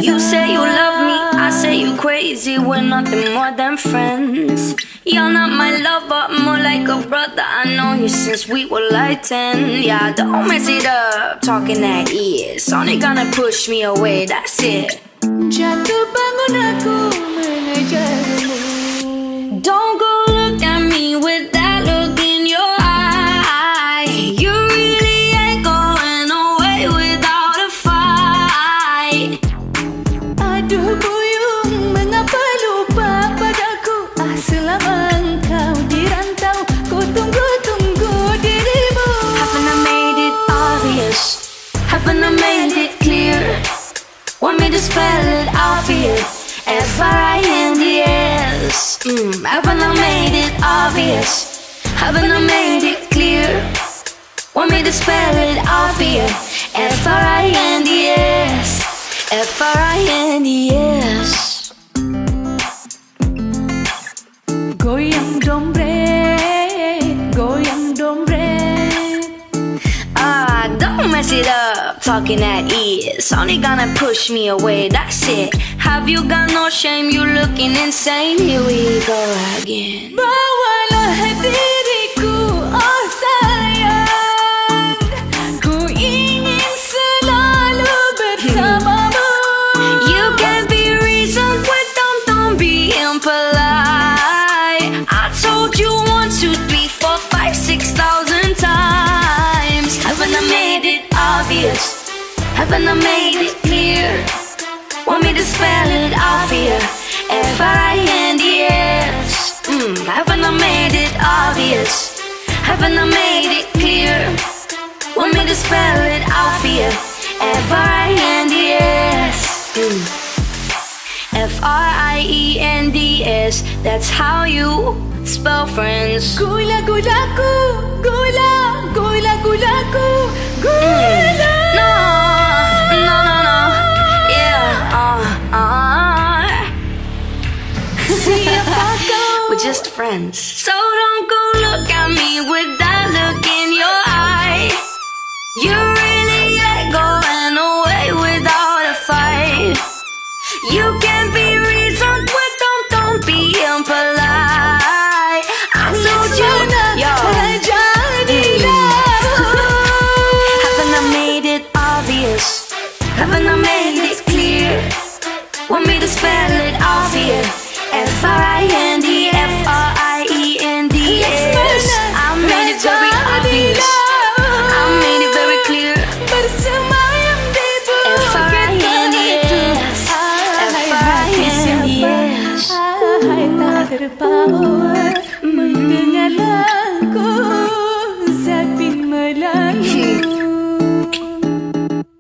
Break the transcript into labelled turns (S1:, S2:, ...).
S1: You say you love me, I say you crazy. We're nothing more than friends. You're not my lover, more like a brother. I know you since we were like 10. Yeah, don't mess it up, talking that ears. Only gonna push me away, that's it.
S2: Jatuh bangun aku mengejarmu.
S1: Don't go look at me with that look in your eye. You really ain't going away without a fight.
S2: Aduh buyung, mengapa lupa padaku? Selama engkau di rantau, ku tunggu-tunggu dirimu.
S1: Haven't I made it obvious? Haven't I made it clear? Want me to spell it out for you? F-R-I-N-D-S. Haven't I made it obvious? Haven't I made it clear? Want me to spell it out for you? F-R-I-N-D-S. F-R-I-N-D-S.
S2: Goyang dompet, goyang dompet.
S1: Don't mess it up, talking at ears. Only gonna push me away, that's it. Have you got no shame? You looking insane. Here we go again.
S2: Bawalah diriku, oh sayang. Ku ingin selalu bersamamu.
S1: You can't be reasoned with, don't be impolite. I told you 1, 2, 3, 4, 5, 6,000 times. Haven't I made it obvious? Haven't I made it clear? Want me to spell it out for you? F-R-I-N-D-S. Haven't I made it obvious? Haven't I made it clear? Want me to spell it out for you? F-R-I-N-D-S. F-R-I-E-N-D-S. That's how you spell friends.
S2: Gula gulaku, gula, gula gulaku, gula.
S1: No, no, no, no. Yeah,
S2: Siapa kau?
S1: We're just friends. So don't go look at me with that look in your eye. You really ain't going away without a fight. You can't be reasoned with, don't be impolite. I told you, yo. Haven't I made it obvious? Haven't I made it clear? Want me to spell it out for you? F-R-I-N-D, F-R-I-E-N-D-S. I made it very obvious. I made it very clear.
S2: Bersemayam di bukit
S1: F-R-I-N-D-S. F-R-I-N-D-S.
S2: Hai tak terpaut.